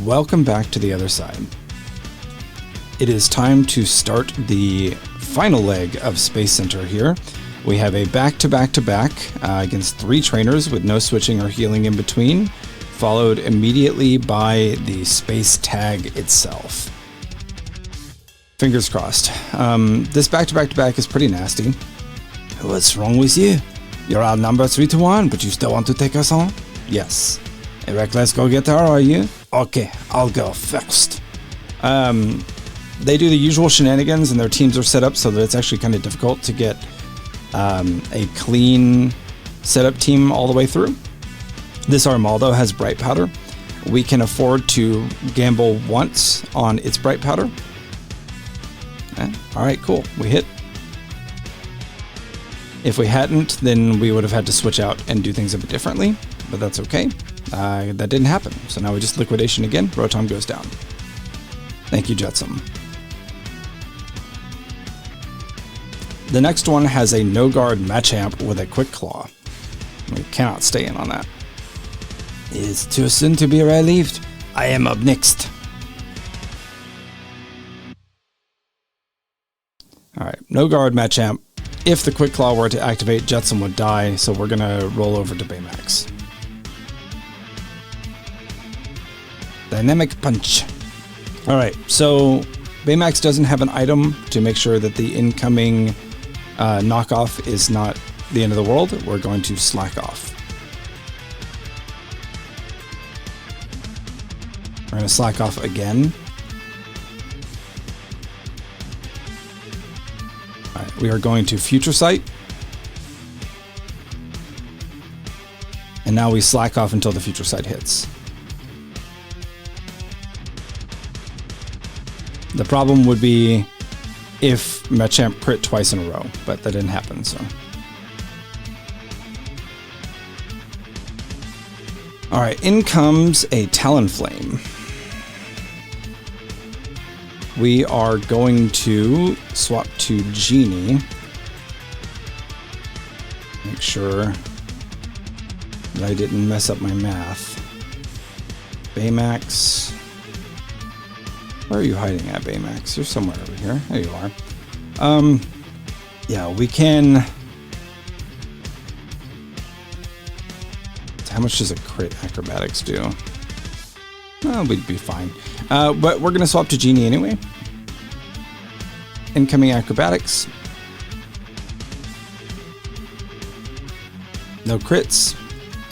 Welcome back to the other side. It is time to start the final leg of Space Center here. We have a back-to-back-to-back against 3 trainers with no switching or healing in between, followed immediately by the space tag itself. Fingers crossed. This back-to-back-to-back is pretty nasty. What's wrong with you? You're outnumbered 3-1, but you still want to take us on? Yes. A reckless go-getter, are you? Okay, I'll go first. They do the usual shenanigans, and their teams are set up so that it's actually kind of difficult to get a clean setup team all the way through. This Armaldo has bright powder. We can afford to gamble once on its bright powder. Alright, cool. We hit. If we hadn't, then we would have had to switch out and do things a bit differently, but that's okay. That didn't happen, so now we just liquidation again. Rotom goes down. Thank you, Jetsam. The next one has a no-guard Machamp with a Quick Claw. We cannot stay in on that. It's too soon to be relieved. I am up next. Alright, no-guard Machamp. If the Quick Claw were to activate, Jetsam would die, so we're going to roll over to Baymax. Dynamic Punch. Alright, so Baymax doesn't have an item to make sure that the incoming knockoff is not the end of the world. We're going to slack off. We're going to slack off again. Alright, we are going to Future Sight. And now we slack off until the Future Sight hits. The problem would be if Machamp crit twice in a row, but that didn't happen, so. Alright, in comes a Talonflame. We are going to swap to Genie. Make sure that I didn't mess up my math. Baymax. Where are you hiding at, Baymax? You're somewhere over here. There you are. Yeah, we can... How much does a crit acrobatics do? Well, we'd be fine. But we're going to swap to Genie anyway. Incoming acrobatics. No crits.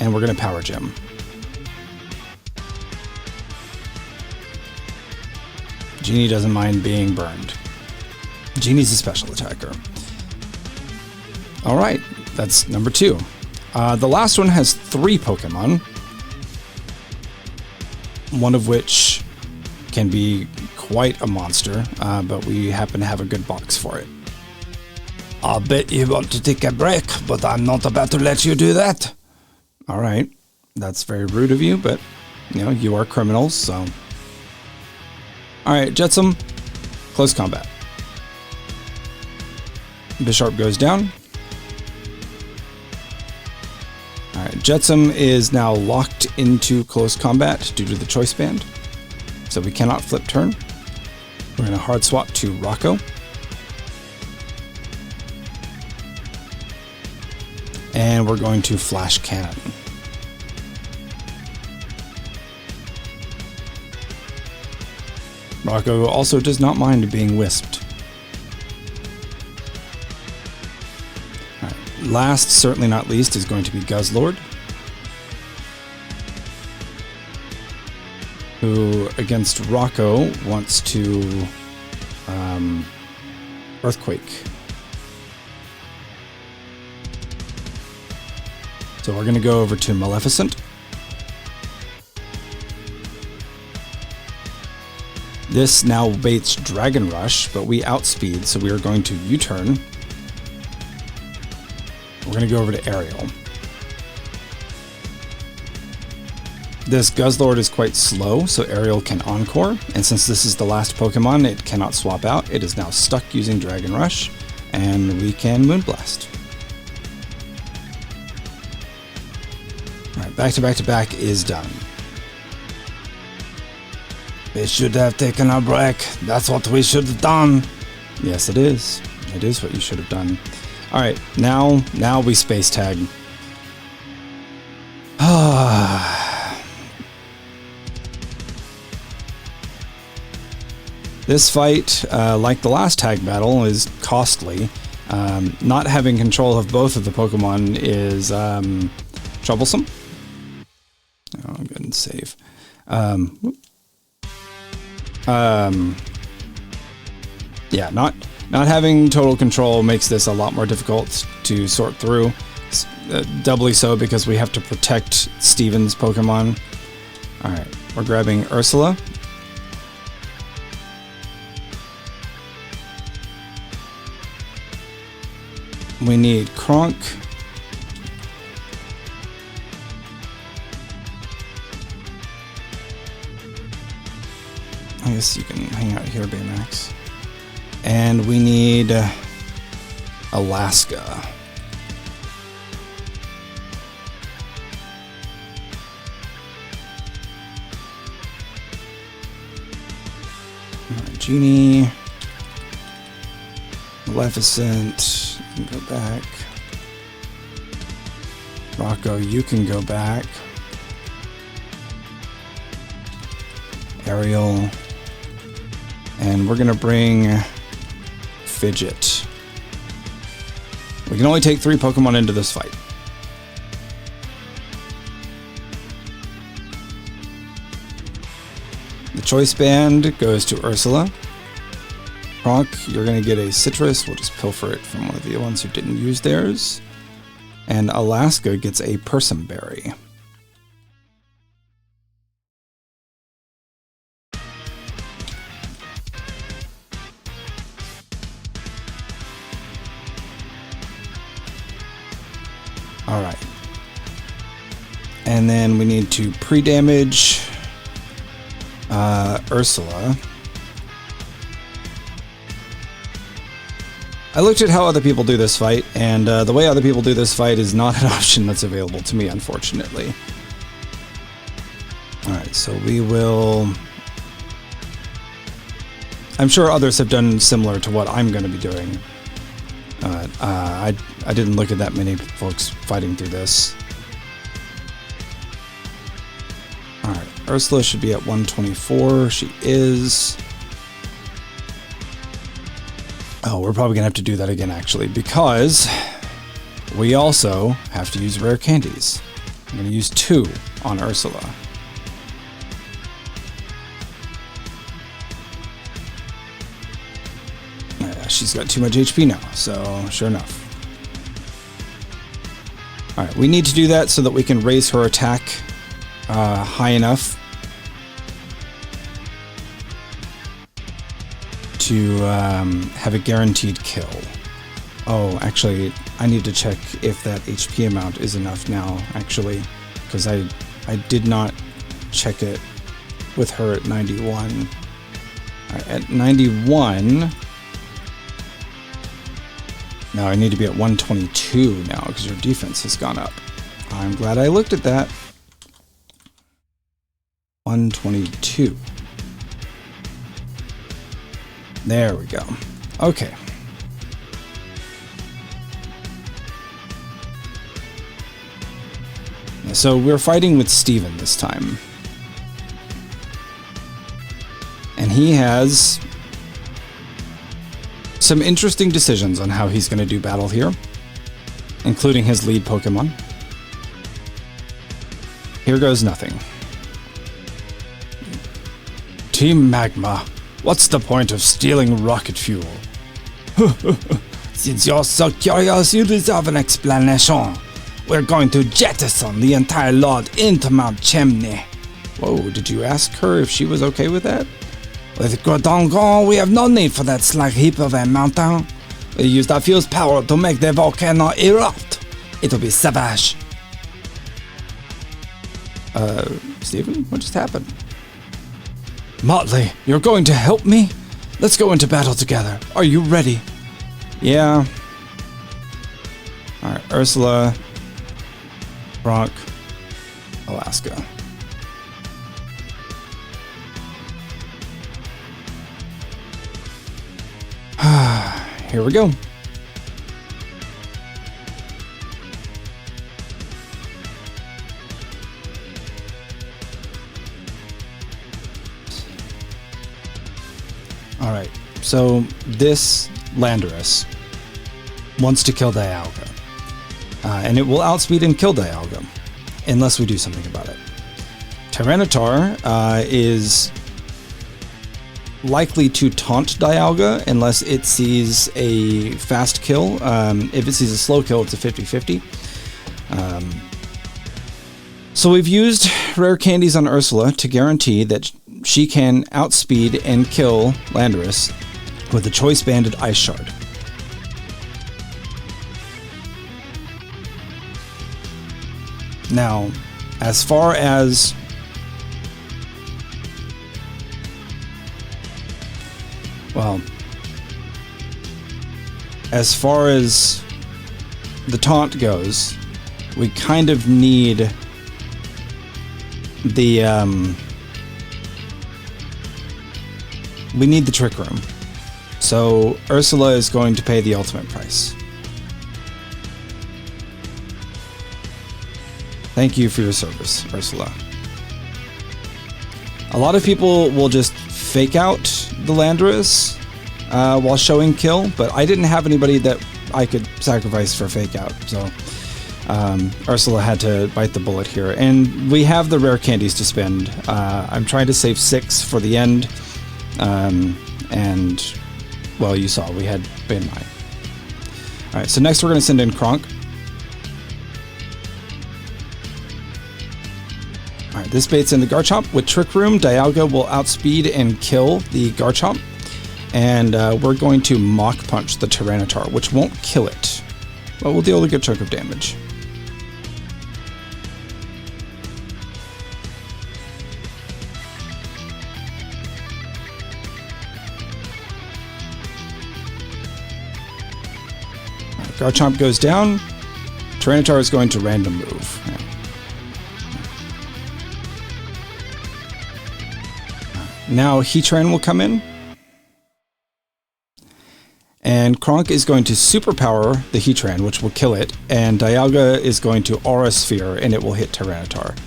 And we're going to Power Gem. Genie doesn't mind being burned. Genie's a special attacker. Alright, that's number 2. The last one has 3 Pokemon. One of which can be quite a monster, but we happen to have a good box for it. I'll bet you want to take a break, but I'm not about to let you do that. Alright, that's very rude of you, but, you know, you are criminals, so... Alright, Jetsam, close combat. Bisharp goes down. Alright, Jetsam is now locked into close combat due to the choice band. So we cannot flip turn. We're going to hard swap to Rocco. And we're going to Flash Cannon. Rocco also does not mind being wisped. Right. Last, certainly not least, is going to be Guzzlord, who against Rocco wants to Earthquake. So we're going to go over to Maleficent. This now baits Dragon Rush, but we outspeed, so we are going to U-turn. We're going to go over to Aerial. This Guzzlord is quite slow, so Aerial can Encore, and since this is the last Pokemon, it cannot swap out. It is now stuck using Dragon Rush, and we can Moonblast. Alright, back to back to back is done. We should have taken a break. That's what we should have done. Yes, it is. It is what you should have done. Alright, now we space tag. This fight, like the last tag battle, is costly. Not having control of both of the Pokemon is troublesome. Oh, I'm going to save. Yeah, not having total control makes this a lot more difficult to sort through. Doubly so because we have to protect Steven's Pokemon. Alright, we're grabbing Ursula. We need Kronk. I guess you can hang out here, Baymax. And we need Alaska. Alright, Genie. Maleficent. You can go back. Rocco, you can go back. Ariel. And we're gonna bring Fidget. We can only take 3 Pokemon into this fight. The choice band goes to Ursula. Kronk, you're gonna get a Citrus. We'll just pilfer it from one of the ones who didn't use theirs. And Alaska gets a Persimberry. Alright. And then we need to pre-damage Ursula. I looked at how other people do this fight, and the way other people do this fight is not an option that's available to me, unfortunately. Alright, so we will... I'm sure others have done similar to what I'm going to be doing. I didn't look at that many folks fighting through this. Alright, Ursula should be at 124. She is. Oh, we're probably going to have to do that again, actually, because we also have to use rare candies. I'm going to use 2 on Ursula. Yeah, she's got too much HP now, so sure enough. Alright, we need to do that so that we can raise her attack high enough to have a guaranteed kill. Oh, actually, I need to check if that HP amount is enough now, actually, because I did not check it with her at 91. Alright, at 91... Now I need to be at 122 now because your defense has gone up. I'm glad I looked at that. 122. There we go. Okay. So we're fighting with Steven this time. And he has some interesting decisions on how he's going to do battle here, including his lead Pokemon. Here goes nothing. Team Magma, what's the point of stealing rocket fuel? Since you're so curious, you deserve an explanation. We're going to jettison the entire lot into Mount Chimney. Whoa, did you ask her if she was okay with that? With Groudon gone, we have no need for that slag heap of a mountain. We use our fuel's power to make the volcano erupt. It'll be savage. Steven, what just happened? Motley, you're going to help me? Let's go into battle together. Are you ready? Yeah. Alright, Ursula, Brock, Alaska. here we go. Alright, so this Landorus wants to kill Dialga. And it will outspeed and kill Dialga, unless we do something about it. Tyranitar is likely to taunt Dialga unless it sees a fast kill. If it sees a slow kill, it's a 50-50. So we've used rare candies on Ursula to guarantee that she can outspeed and kill Landorus with the Choice Banded Ice Shard. Now, as far as the taunt goes, we kind of need the Trick Room. So Ursula is going to pay the ultimate price. Thank you for your service, Ursula. A lot of people will just fake out the Landorus while showing kill, but I didn't have anybody that I could sacrifice for fake out, so Ursula had to bite the bullet here. And we have the rare candies to spend. I'm trying to save 6 for the end, and, well, you saw, we had Bane 9. Alright, so next we're going to send in Kronk. Alright, this baits in the Garchomp. With Trick Room, Dialga will outspeed and kill the Garchomp. And we're going to Mach Punch the Tyranitar, which won't kill it, but will deal a good chunk of damage. Garchomp goes down. Tyranitar is going to random move. Yeah. Now Heatran will come in. And Kronk is going to superpower the Heatran, which will kill it. And Dialga is going to Aura Sphere, and it will hit Tyranitar.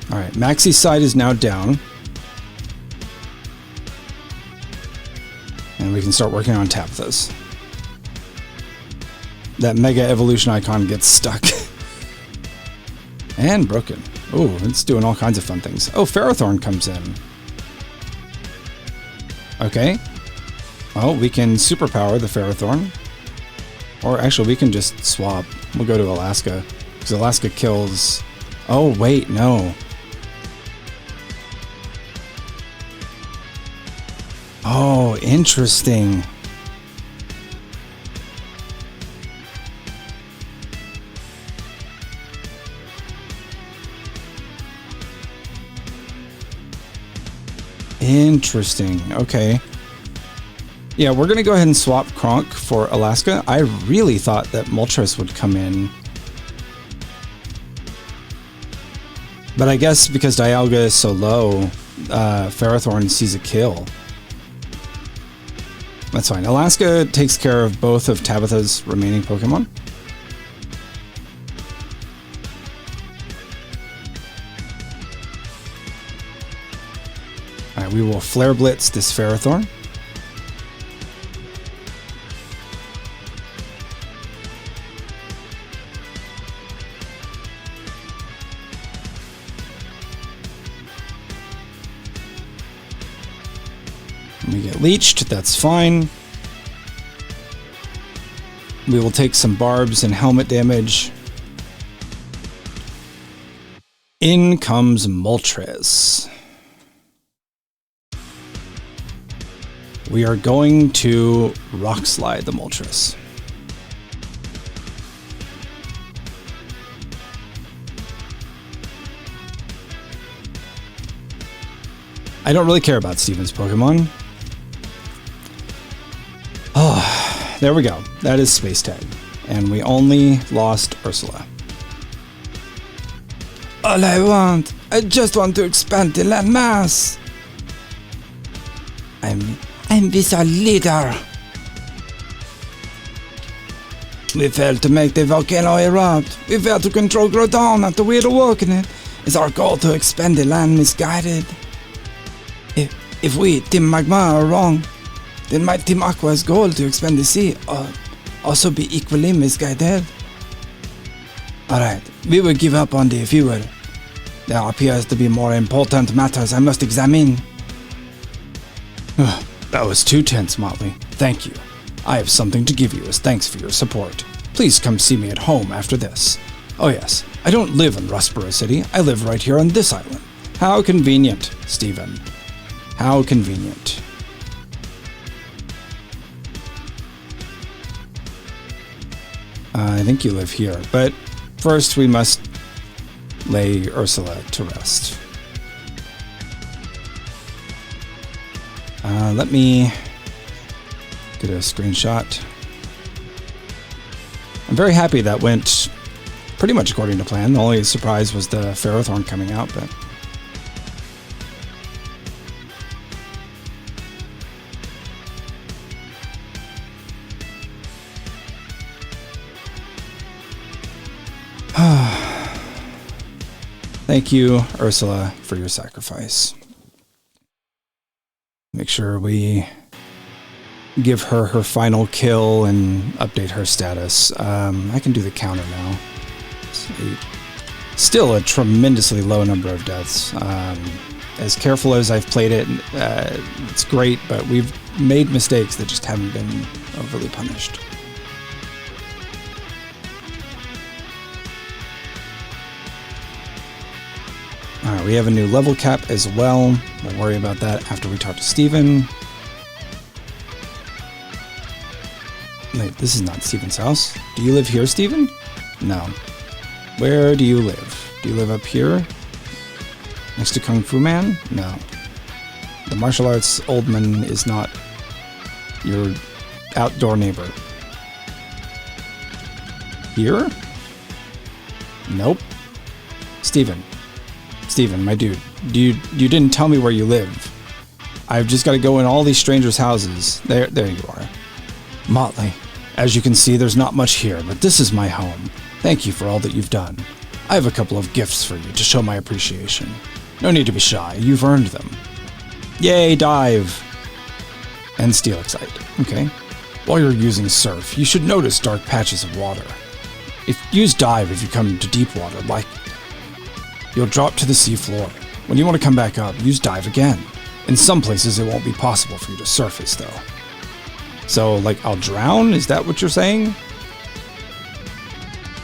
Alright, Maxie's side is now down. And we can start working on Tabitha's. That Mega Evolution icon gets stuck. And broken. Oh, it's doing all kinds of fun things. Oh, Ferrothorn comes in. Okay. Well, we can superpower the Ferrothorn. Or actually, we can just swap. We'll go to Alaska. Because Alaska kills... Oh, wait, no. Oh, interesting. Interesting. Okay. Yeah, we're going to go ahead and swap Kronk for Alaska. I really thought that Moltres would come in. But I guess because Dialga is so low, Ferrothorn sees a kill. That's fine. Alaska takes care of both of Tabitha's remaining Pokemon. Alright, we will Flare Blitz this Ferrothorn. We get leeched, that's fine. We will take some barbs and helmet damage. In comes Moltres. We are going to Rock Slide the Moltres. I don't really care about Steven's Pokemon. Oh, there we go. That is Space Tag. And we only lost Ursula. All I just want to expand the landmass. I'm this our leader. We failed to make the volcano erupt. We failed to control Groudon after we had awoken it. It's our goal to expand the land misguided. If we, Team Magma, are wrong, then my Team Aqua's goal to expand the sea also be equally misguided. Alright, we will give up on the fuel. There appears to be more important matters I must examine. That was too tense, Motley. Thank you. I have something to give you as thanks for your support. Please come see me at home after this. Oh yes, I don't live in Rustboro City. I live right here on this island. How convenient, Stephen. How convenient. I think you live here, but first we must lay Ursula to rest. Let me get a screenshot. I'm very happy that went pretty much according to plan. The only surprise was the Ferrothorn coming out, but... Thank you, Ursula, for your sacrifice. Make sure we give her her final kill and update her status. I can do the counter now. Still a tremendously low number of deaths. As careful as I've played it, it's great, but we've made mistakes that just haven't been overly punished. Alright, we have a new level cap as well. We'll worry about that after we talk to Steven. Wait, this is not Steven's house. Do you live here, Steven? No. Where do you live? Do you live up here? Next to Kung Fu Man? No. The martial arts old man is not your outdoor neighbor. Here? Nope. Steven, my dude, you didn't tell me where you live. I've just got to go in all these strangers' houses. There you are. Motley, as you can see, there's not much here, but this is my home. Thank you for all that you've done. I have a couple of gifts for you to show my appreciation. No need to be shy, you've earned them. Yay, dive! And steel excite. Okay. While you're using surf, you should notice dark patches of water. Use dive if you come into deep water, like you'll drop to the seafloor. When you want to come back up, use dive again. In some places, it won't be possible for you to surface, though. So, like, I'll drown? Is that what you're saying?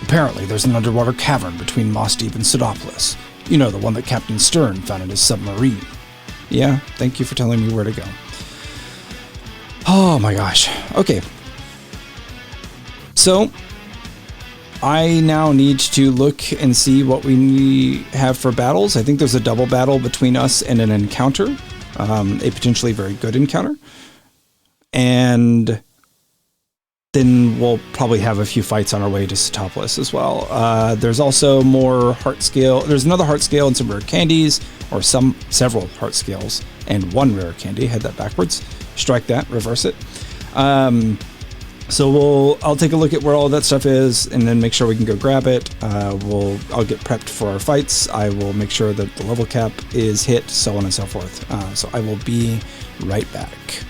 Apparently, there's an underwater cavern between Moss Deep and Sidopolis. You know, the one that Captain Stern found in his submarine. Yeah, thank you for telling me where to go. Oh my gosh. Okay. So, I now need to look and see what we have for battles. I think there's a double battle between us and an encounter, a potentially very good encounter. And then we'll probably have a few fights on our way to Sidopolis as well. There's also more heart scale. There's another heart scale and some rare candies, or several heart scales and one rare candy. Had that backwards. Strike that, reverse it. So I'll take a look at where all that stuff is, and then make sure we can go grab it. I'll get prepped for our fights. I will make sure that the level cap is hit, so on and so forth. So I will be right back.